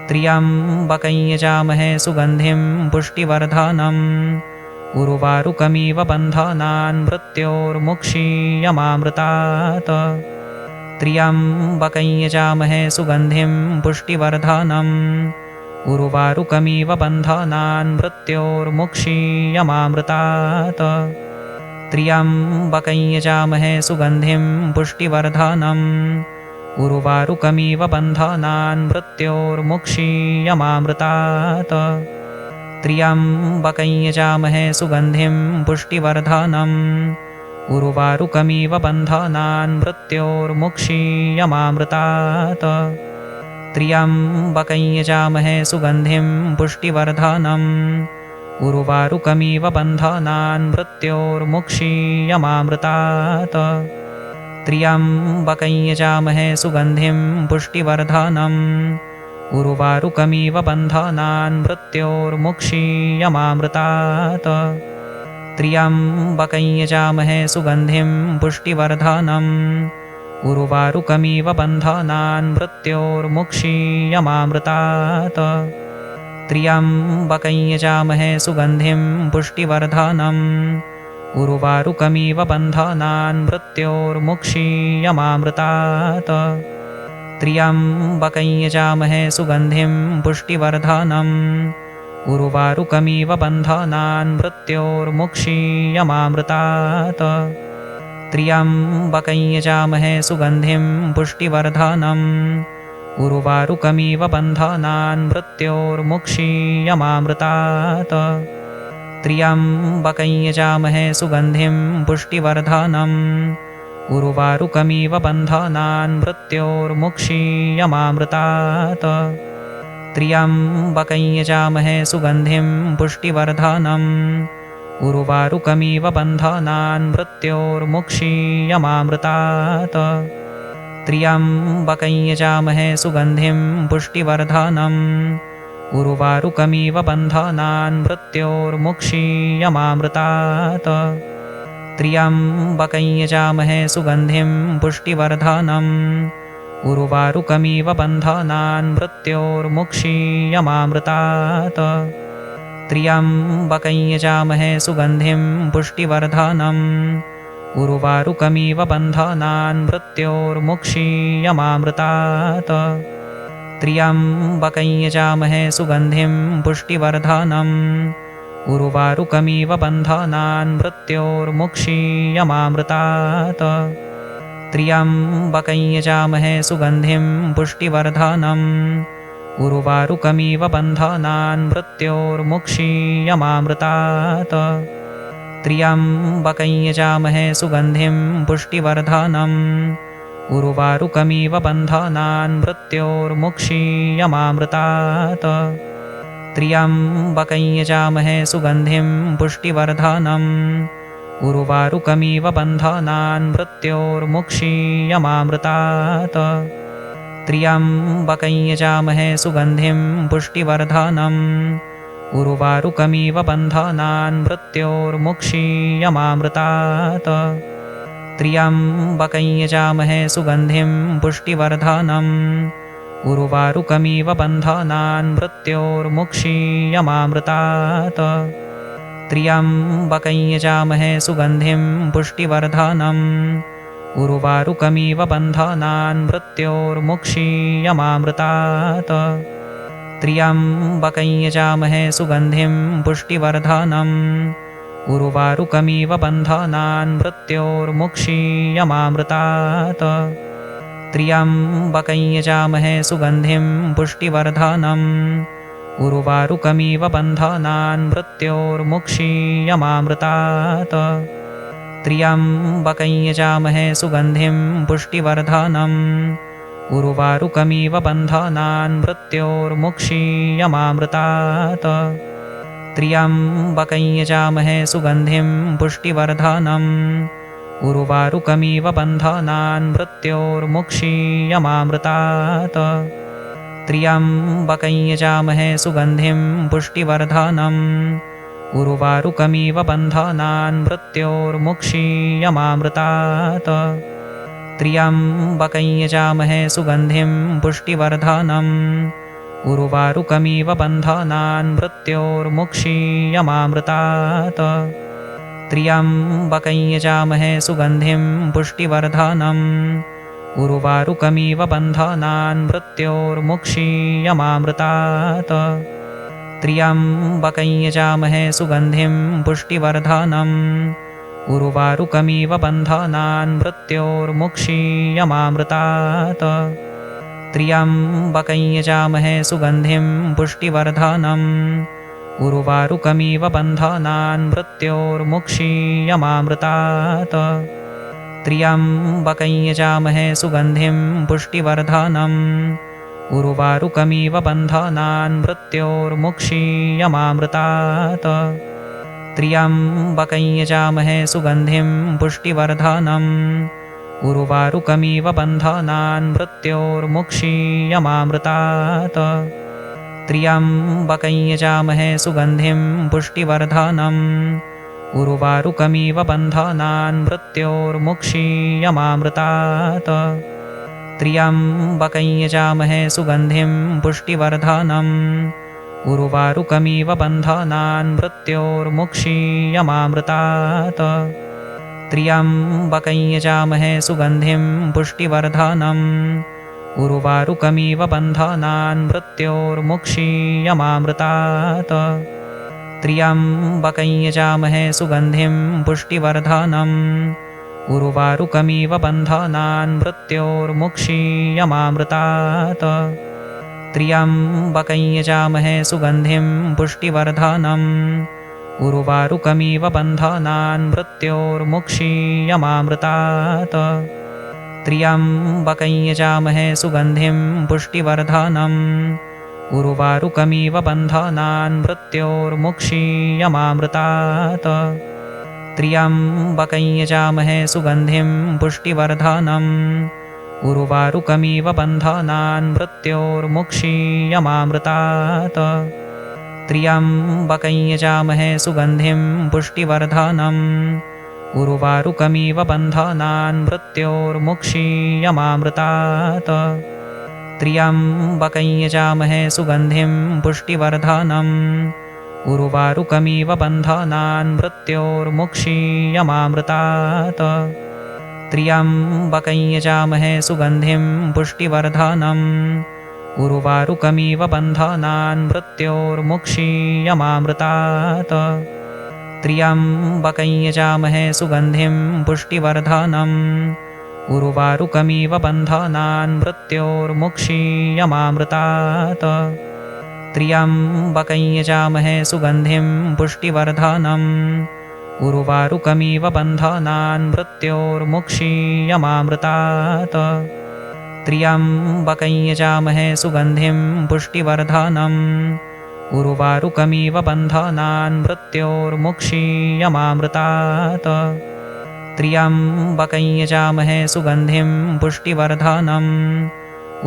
त्र्यम्बकं यजामहे सुगन्धिं पुष्टिवर्धनम् उर्वारुकमिव बन्धनान् मृत्योर्मुक्षीयमामृतात् त्र्यम्बकं यजामहे सुगन्धिं पुष्टिवर्धनम् उर्वारुकमिव बन्धनान् मृत्योर्मुक्षीयमामृतात् त्र्यम्बकं यजामहे सुगन्धिं पुष्टिवर्धनम् उर्वारुकमिव बन्धनान् मृत्योर्मुक्षीयमामृतात् त्र्यम्बकं यजामहे सुगन्धिं पुष्टिवर्धनम् उर्वारुकमिव बन्धनान् मृत्योर्मुक्षीयमामृतात् त्र्यम्बकं यजामहे सुगन्धिं पुष्टिवर्धनम् उर्वारुकमिव बन्धनान् मृत्योर्मुक्षीयमामृतात् त्र्यम्बकं यजामहे सुगन्धिं पुष्टिवर्धनम् उर्वारुकमिव बन्धनान् मृत्योर्मुक्षीयमामृतात् त्र्यम्बकं यजामहे सुगन्धिं पुष्टिवर्धनम् उर्वारुकमिव बन्धनान् मृत्योर्मुक्षीयमामृतात् त्र्यम्बकं यजामहे सुगन्धिं पुष्टिवर्धनम् उर्वारुकमिव बन्धनान् मृत्योर्मुक्षीयमामृतात् त्र्यम्बकं यजामहे सुगन्धिं पुष्टिवर्धनम् उर्वारुकमिव बन्धनान् मृत्योर्मुक्षीयमामृतात् त्र्यम्बकं यजामहे सुगन्धिं पुष्टिवर्धनम् उर्वारुकमिव बन्धनान् मृत्योर्मुक्षीयमामृतात् त्र्यम्बकं यजामहे सुगन्धिं पुष्टिवर्धनम् उर्वारुकमिव बन्धनान् मृत्योर्मुक्षीयमामृतात् त्र्यम्बकं यजामहे सुगन्धिं पुष्टिवर्धनम् उर्वारुकमिव बन्धनान् मृत्योर्मुक्षीयमामृतात् त्र्यम्बकं यजामहे सुगन्धिं पुष्टिवर्धनम् उर्वारुकमिव बन्धनान् मृत्योर्मुक्षीयमामृतात् त्र्यम्बकं यजामहे सुगन्धिं पुष्टिवर्धनम् उर्वारुकमिव बन्धनान् मृत्योर्मुक्षीयमामृतात् त्र्यम्बकं यजामहे सुगन्धिं पुष्टिवर्धनम् उर्वारुकमिव बन्धनान् मृत्योर्मुक्षीयमामृतात् त्र्यम्बकं यजामहे सुगन्धिं पुष्टिवर्धनम् उर्वारुकमिव बन्धनान् मृत्योर्मुक्षीयमामृतात् त्र्यम्बकं यजामहे सुगन्धिं पुष्टिवर्धनम् उर्वारुकमिव बन्धनान् मृत्योर्मुक्षीयमामृतात् त्र्यम्बकं यजामहे सुगन्धिं पुष्टिवर्धनम् उर्वारुकमिव बन्धनान् मृत्योर्मुक्षीयमामृतात् त्र्यम्बकं यजामहे सुगन्धिं पुष्टिवर्धनम् उर्वारुकमिव बन्धनान् मृत्योर्मुक्षीयमामृतात् त्र्यम्बकं यजामहे सुगन्धिं पुष्टिवर्धनम् उर्वारुकमिव बन्धनान् मृत्योर्मुक्षीयमामृतात् त्र्यम्बकं यजामहे सुगन्धिं पुष्टिवर्धनम् उर्वारुकमिव बन्धनान् मृत्योर्मुक्षीयमामृतात् त्र्यम्बकं यजामहे सुगन्धिं पुष्टिवर्धनम् उर्वारुकमिव बन्धनान् मृत्योर्मुक्षीयमामृतात् त्र्यम्बकं यजामहे सुगन्धिं पुष्टिवर्धनम् उर्वारुकमिव बन्धनान् मृत्योर्मुक्षीयमामृतात् त्र्यम्बकं यजामहे सुगन्धिं पुष्टिवर्धनम् उर्वारुकमिव बन्धनान् मृत्योर्मुक्षीयमामृतात् त्र्यम्बकं यजामहे सुगन्धिं पुष्टिवर्धनम् उर्वारुकमिव बन्धनान् मृत्योर्मुक्षीयमामृतात् त्र्यम्बकं यजामहे सुगन्धिं पुष्टिवर्धनम् उर्वारुकमिव बन्धनान् मृत्योर्मुक्षीयमामृतात् त्र्यम्बकं यजामहे सुगन्धिं पुष्टिवर्धनम् उर्वारुकमिव बन्धनान् मृत्योर्मुक्षीयमामृतात् त्र्यम्बकं यजामहे सुगन्धिं पुष्टिवर्धनम् उर्वारुकमिव बन्धनान् मृत्योर्मुक्षीयमामृतात् त्र्यम्बकं यजामहे सुगन्धिं पुष्टिवर्धनम् उर्वारुकमिव बन्धनान् मृत्योर्मुक्षीयमामृतात् त्र्यम्बकं यजामहे सुगन्धिं पुष्टिवर्धनम् उर्वारुकमिव बन्धनान् मृत्योर्मुक्षीयमामृतात् त्र्यम्बकं यजामहे सुगन्धिं पुष्टिवर्धनम् उर्वारुकमिव बन्धनान् मृत्योर्मुक्षीयमामृतात् त्र्यम्बकं यजामहे सुगन्धिं पुष्टिवर्धनम् उर्वारुकमिव बन्धनान् मृत्योर्मुक्षीयमामृतात् त्र्यम्बकं यजामहे सुगन्धिं पुष्टिवर्धनम् उर्वारुकमिव बन्धनान् मृत्योर्मुक्षीयमामृतात् त्र्यम्बकं यजामहे सुगन्धिं पुष्टिवर्धनम् उर्वारुकमिव बन्धनान् मृत्योर्मुक्षीयमामृतात् त्र्यम्बकं यजामहे सुगन्धिं पुष्टिवर्धनम् उर्वारुकमिव बन्धनान् मृत्योर्मुक्षीयमामृतात् त्र्यम्बकं यजामहे सुगन्धिं पुष्टिवर्धनम् उर्वारुकमिव बन्धनान् मृत्योर्मुक्षीयमामृतात् त्र्यम्बकं यजामहे सुगन्धिं पुष्टिवर्धनम् उर्वारुकमिव बन्धनान् मृत्योर्मुक्षीयमामृतात् त्र्यम्बकं यजामहे सुगन्धिं पुष्टिवर्धनम् उर्वारुकमिव बन्धनान् मृत्योर्मुक्षीयमामृतात् त्र्यम्बकं यजामहे सुगन्धिं पुष्टिवर्धनम् उर्वारुकमिव बन्धनान् मृत्योर्मुक्षीयमामृतात् त्र्यम्बकं यजामहे सुगन्धिं पुष्टिवर्धनम् उर्वारुकमिव बन्धनान् मृत्योर्मुक्षीयमामृतात् त्र्यम्बकं यजामहे सुगन्धिं पुष्टिवर्धनम् उर्वारुकमिव बन्धनान् मृत्योर्मुक्षीयमामृतात् त्र्यम्बकं यजामहे सुगन्धिं पुष्टिवर्धनम् उर्वारुकमिव बन्धनान् मृत्योर्मुक्षीयमामृतात् त्र्यम्बकं यजामहे सुगन्धिं पुष्टिवर्धनम् उर्वारुकमिव बन्धनान् मृत्योर्मुक्षीयमामृतात् त्र्यम्बकं यजामहे सुगन्धिं पुष्टिवर्धनम् उर्वारुकमिव बन्धनान् मृत्योर्मुक्षीयमामृतात् त्र्यम्बकं यजामहे सुगन्धिं पुष्टिवर्धनम् उर्वारुकमिव बन्धनान् मृत्योर्मुक्षीयमामृतात् त्र्यम्बकं यजामहे सुगन्धिं पुष्टिवर्धनम् उर्वारुकमिव बन्धनान् मृत्योर्मुक्षीयमामृतात् त्र्यम्बकं यजामहे सुगन्धिं पुष्टिवर्धनम्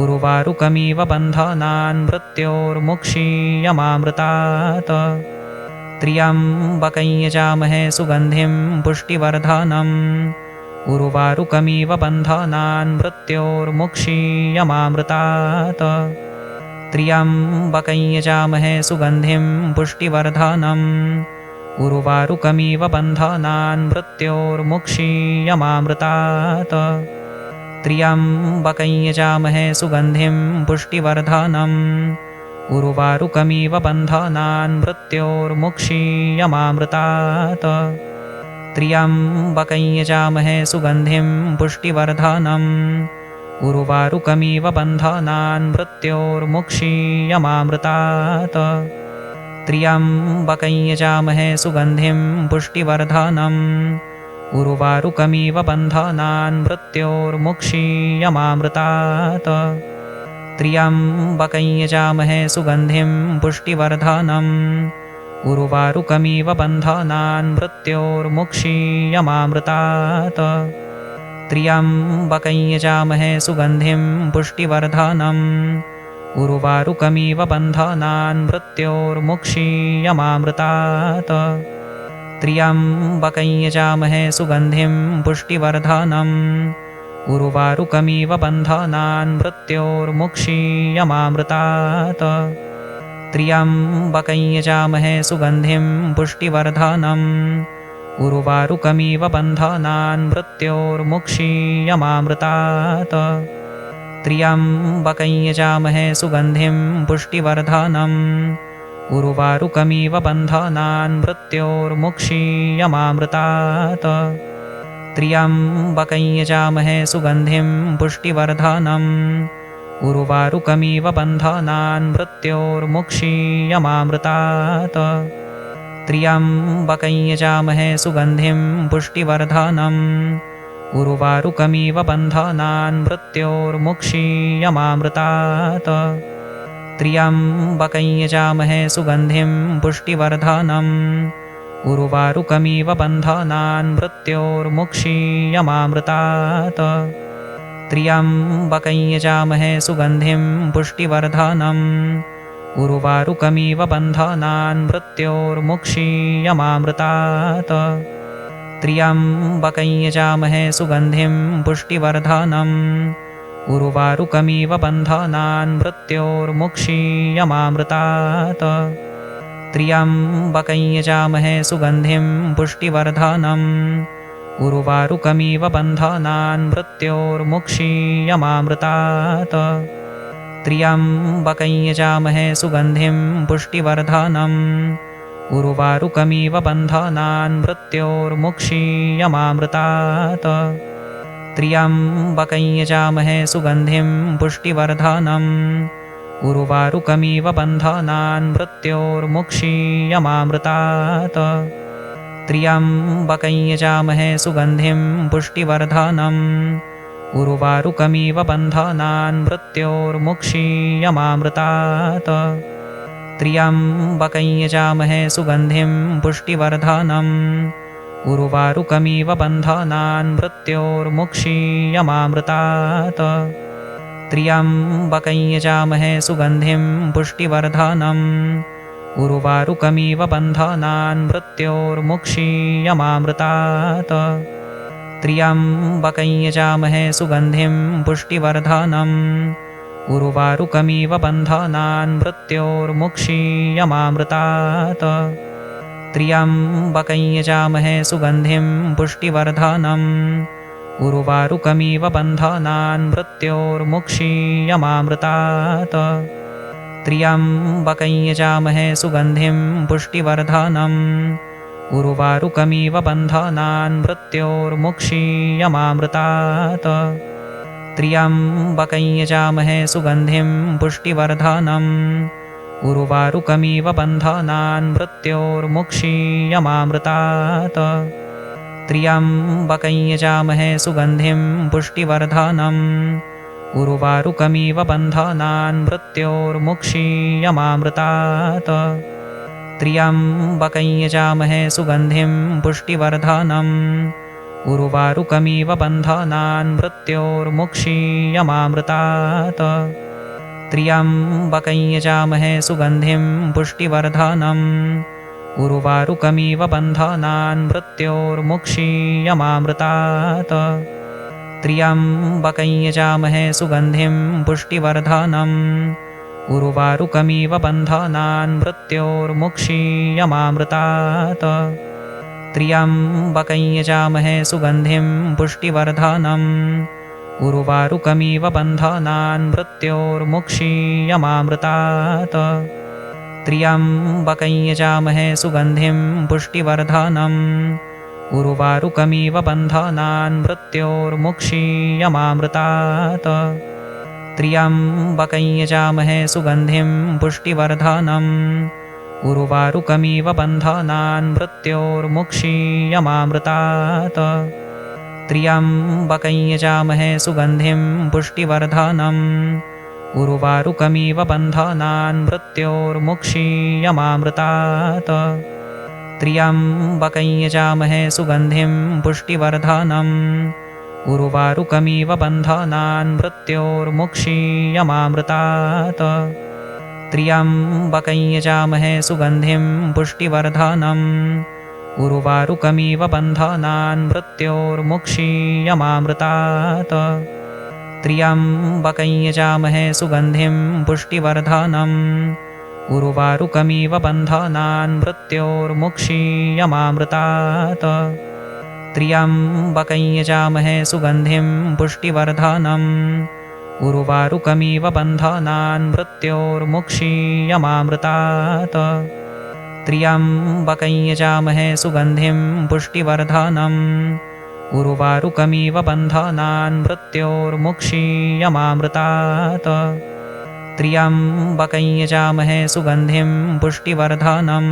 उर्वारुकमिव बन्धनान् मृत्योर्मुक्षीयमामृतात् त्र्यम्बकं यजामहे सुगन्धिं पुष्टिवर्धनम् उर्वारुकमिव बन्धनान् मृत्योर्मुक्षीयमामृतात् त्र्यम्बकं यजामहे सुगन्धिं पुष्टिवर्धनम् उर्वारुकमिव बन्धनान् मृत्योर्मुक्षीयमामृतात् त्र्यम्बकं यजामहे सुगन्धिं पुष्टिवर्धनम् उर्वारुकमिव बन्धनान् मृत्योर्मुक्षीयमामृतात् त्र्यम्बकं यजामहे सुगन्धिं पुष्टिवर्धनम् उर्वारुकमिव बन्धनान् मृत्योर्मुक्षीयमामृतात् त्र्यम्बकं यजामहे सुगन्धिं पुष्टिवर्धनम् उर्वारुकमिव बन्धनान् मृत्योर्मुक्षीयमामृतात् त्र्यम्बकं यजामहे सुगन्धिं पुष्टिवर्धनम् उर्वारुकमिव बन्धनान् मृत्योर्मुक्षीयमामृतात् त्र्यम्बकं यजामहे सुगन्धिं पुष्टिवर्धनम् उर्वारुकमिव बन्धनान् मृत्योर्मुक्षीयमामृतात् त्र्यम्बकं यजामहे सुगन्धिं पुष्टिवर्धनम् उर्वारुकमिव बन्धनान् मृत्योर्मुक्षीयमामृतात् त्र्यम्बकं यजामहे सुगन्धिं पुष्टिवर्धनम् उर्वारुकमिव बन्धनान् मृत्योर्मुक्षीयमामृतात् त्र्यम्बकं यजामहे सुगन्धिं पुष्टिवर्धनम् उर्वारुकमिव बन्धनान् मृत्योर्मुक्षीयमामृतात् त्र्यम्बकं यजामहे सुगन्धिं पुष्टिवर्धनम् उर्वारुकमिव बन्धनान् मृत्योर्मुक्षीयमामृतात् त्र्यम्बकं यजामहे सुगन्धिं पुष्टिवर्धनम् उर्वारुकमिव बन्धनान् मृत्योर्मुक्षीयमामृतात् त्र्यम्बकं यजामहे सुगन्धिं पुष्टिवर्धनम् उर्वारुकमिव बन्धनान् मृत्योर्मुक्षीयमामृतात् त्र्यम्बकं यजामहे सुगन्धिं पुष्टिवर्धनम् उर्वारुकमिव बन्धनान् मृत्योर्मुक्षीयमामृतात् त्र्यम्बकं यजामहे सुगन्धिं पुष्टिवर्धनम् उर्वारुकमिव बन्धनान् मृत्योर्मुक्षीयमामृतात् त्र्यम्बकं यजामहे सुगन्धिं पुष्टिवर्धनम् उर्वारुकमिव बन्धनान् मृत्योर्मुक्षीयमामृतात् त्र्यम्बकं यजामहे सुगन्धिं पुष्टिवर्धनम् उर्वारुकमिव बन्धनान् मृत्योर्मुक्षीयमामृतात् त्र्यम्बकं यजामहे सुगन्धिं पुष्टिवर्धनम् उर्वारुकमिव बन्धनान् मृत्योर्मुक्षीयमामृतात् त्र्यम्बकं यजामहे सुगन्धिं पुष्टिवर्धनम् उर्वारुकमिव बन्धनान् मृत्योर्मुक्षीयमामृतात् त्र्यम्बकं यजामहे सुगन्धिं पुष्टिवर्धनम् उर्वारुकमिव बन्धनान् मृत्योर्मुक्षीयमामृतात् त्र्यम्बकं यजामहे सुगन्धिं पुष्टिवर्धनम् उर्वारुकमिव बन्धनान् मृत्योर्मुक्षीयमामृतात् त्र्यम्बकं यजामहे सुगन्धिं पुष्टिवर्धनम् उर्वारुकमिव बन्धनान् मृत्योर्मुक्षीयमामृतात् त्र्यम्बकं यजामहे सुगन्धिं पुष्टिवर्धनम् उर्वारुकमिव बन्धनान् मृत्योर्मुक्षीयमामृतात् त्र्यम्बकं यजामहे सुगन्धिं पुष्टिवर्धनम् उर्वारुकमिव बन्धनान् मृत्योर्मुक्षीयमामृतात् त्र्यम्बकं यजामहे सुगन्धिं पुष्टिवर्धनम् उर्वारुकमिव बन्धनान् मृत्योर्मुक्षीयमामृतात् त्र्यम्बकं यजामहे सुगन्धिं पुष्टिवर्धनम् उर्वारुकमिव बन्धनान् मृत्योर्मुक्षीयमामृतात् त्र्यम्बकं यजामहे सुगन्धिं पुष्टिवर्धनम् उर्वारुकमिव बन्धनान् मृत्योर्मुक्षीयमामृतात् त्र्यम्बकं यजामहे सुगन्धिं पुष्टिवर्धनम् उर्वारुकमिव बन्धनान् मृत्योर्मुक्षीयमामृतात् त्र्यम्बकं यजामहे सुगन्धिं पुष्टिवर्धनम् उर्वारुकमिव बन्धनान् मृत्योर्मुक्षीयमामृतात् त्र्यम्बकं यजामहे सुगन्धिं पुष्टिवर्धनम् उर्वारुकमिव बन्धनान् मृत्योर्मुक्षीयमामृतात् त्र्यम्बकं यजामहे सुगन्धिं पुष्टिवर्धनम् उर्वारुकमिव बन्धनान् मृत्योर्मुक्षीयमामृतात् त्र्यम्बकं यजामहे सुगन्धिं पुष्टिवर्धनम् उर्वारुकमिव बन्धनान् मृत्योर्मुक्षीयमामृतात् त्र्यम्बकं यजामहे सुगन्धिं पुष्टिवर्धनम् उर्वारुकमिव बन्धनान् मृत्योर्मुक्षीयमामृतात् त्र्यम्बकं यजामहे सुगन्धिं पुष्टिवर्धनम् उर्वारुकमिव बन्धनान् मृत्योर्मुक्षीयमामृतात् त्र्यम्बकं यजामहे सुगन्धिं पुष्टिवर्धनम् उर्वारुकमिव बन्धनान् मृत्योर्मुक्षीयमामृतात् त्र्यम्बकं यजामहे सुगन्धिं पुष्टिवर्धनम् उर्वारुकमिव बन्धनान् मृत्योर्मुक्षीयमामृतात् त्र्यम्बकं यजामहे सुगन्धिं पुष्टिवर्धनम् उर्वारुकमिव बन्धनान् मृत्योर्मुक्षीयमामृतात् त्र्यम्बकं यजामहे सुगन्धिं पुष्टिवर्धनम् उर्वारुकमिव बन्धनान् मृत्योर्मुक्षीयमामृतात् त्र्यम्बकं यजामहे सुगन्धिं पुष्टिवर्धनम्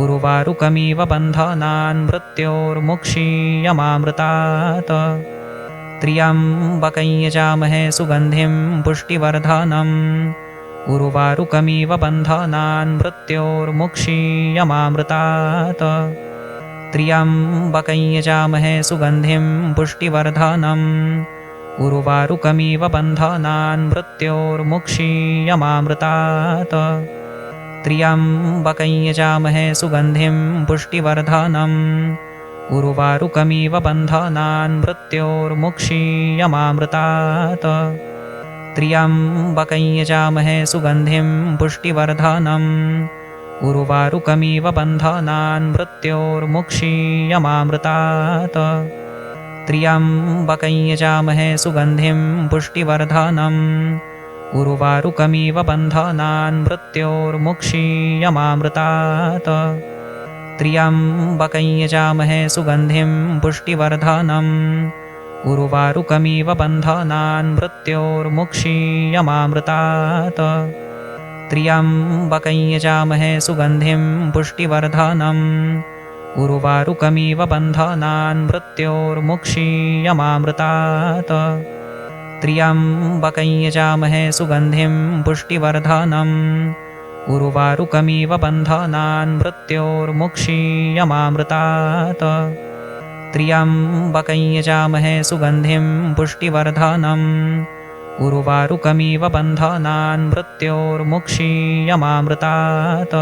उर्वारुकमिव बन्धनान् मृत्योर्मुक्षीयमामृतात् त्र्यम्बकं यजामहे सुगन्धिं पुष्टिवर्धनम् उर्वारुकमिव बन्धनान् मृत्योर्मुक्षीयमामृतात् त्र्यम्बकं यजामहे सुगन्धिं पुष्टिवर्धनम् उर्वारुकमिव बन्धनान् मृत्योर्मुक्षीयमामृतात् त्र्यम्बकं यजामहे सुगन्धिं पुष्टिवर्धनम् उर्वारुकमिव बन्धनान् मृत्योर्मुक्षीयमामृतात् त्र्यम्बकं यजामहे सुगन्धिं पुष्टिवर्धनम् उर्वारुकमिव बन्धनान् मृत्योर्मुक्षीयमामृतात् त्र्यम्बकं यजामहे सुगन्धिं पुष्टिवर्धनम् उर्वारुकमिव बन्धनान् मृत्योर्मुक्षीयमामृतात् त्र्यम्बकं यजामहे सुगन्धिं पुष्टिवर्धनम् उर्वारुकमिव बन्धनान् मृत्योर्मुक्षीयमामृतात् त्र्यम्बकं यजामहे सुगन्धिं पुष्टिवर्धनम् उर्वारुकमिव बन्धनान् मृत्योर्मुक्षीयमामृतात् त्र्यम्बकं यजामहे सुगन्धिं पुष्टिवर्धनम् उर्वारुकमिव बन्धनान् मृत्योर्मुक्षीयमामृतात् त्र्यम्बकं यजामहे सुगन्धिं पुष्टिवर्धनम् उर्वारुकमिव बन्धनान् मृत्योर्मुक्षीयमामृतात्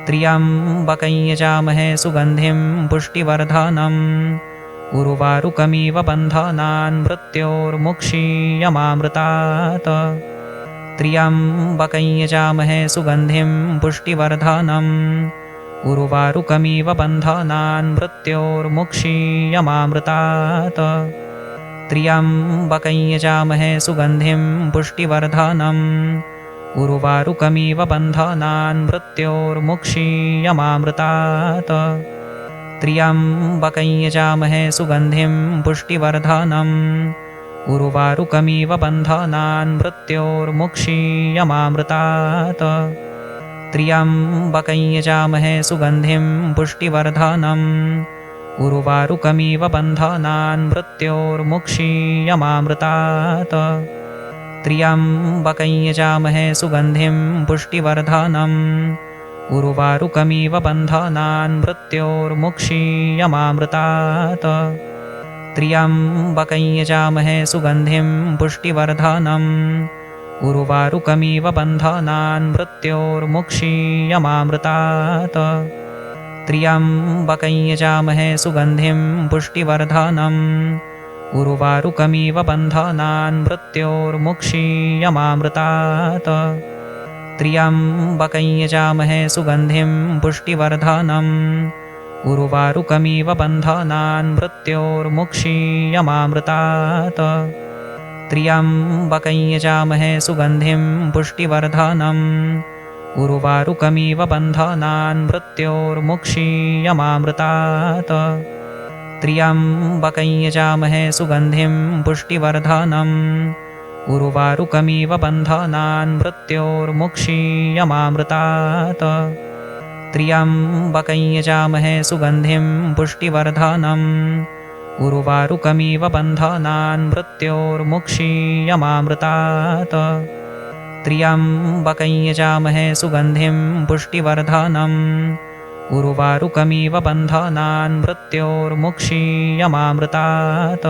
त्र्यम्बकं यजामहे सुगन्धिं पुष्टिवर्धनम् उर्वारुकमिव बन्धनान् मृत्योर्मुक्षीयमामृतात् त्र्यम्बकं यजामहे सुगन्धिं पुष्टिवर्धनम् उर्वारुकमिव बन्धनान् मृत्योर्मुक्षीयमामृतात् त्र्यम्बकं यजामहे सुगन्धिं पुष्टिवर्धनम् उर्वारुकमिव बन्धनान् मृत्योर्मुक्षीयमामृतात् त्र्यम्बकं यजामहे सुगन्धिं पुष्टिवर्धनम् उर्वारुकमिव बन्धनान् मृत्योर्मुक्षीयमामृतात् त्र्यम्बकं यजामहे सुगन्धिं पुष्टिवर्धनम् उर्वारुकमिव बन्धनान् मृत्योर्मुक्षीयमामृतात् त्र्यम्बकं यजामहे सुगन्धिं पुष्टिवर्धनम् उर्वारुकमिव बन्धनान् मृत्योर्मुक्षीयमामृतात् त्र्यम्बकं यजामहे सुगन्धिं पुष्टिवर्धनम् उर्वारुकमिव बन्धनान् मृत्योर्मुक्षीयमामृतात् त्र्यम्बकं यजामहे सुगन्धिं पुष्टिवर्धनम् उर्वारुकमिव बन्धनान् मृत्योर्मुक्षीयमामृतात् त्र्यम्बकं यजामहे सुगन्धिं पुष्टिवर्धनम् उर्वारुकमिव बन्धनान् मृत्योर्मुक्षीयमामृतात् त्र्यम्बकं यजामहे सुगन्धिं पुष्टिवर्धनम् उर्वारुकमिव बन्धनान् मृत्योर्मुक्षीयमामृतात् त्र्यम्बकं यजामहे सुगन्धिं पुष्टिवर्धनम् उर्वारुकमिव बन्धनान् मृत्योर्मुक्षीयमामृतात् त्र्यम्बकं यजामहे सुगन्धिं पुष्टिवर्धनम् उर्वारुकमिव बन्धनान् मृत्योर्मुक्षीयमामृतात् त्र्यम्बकं यजामहे सुगन्धिं पुष्टिवर्धनम् उर्वारुकमिव बन्धनान् मृत्योर्मुक्षीयमामृतात्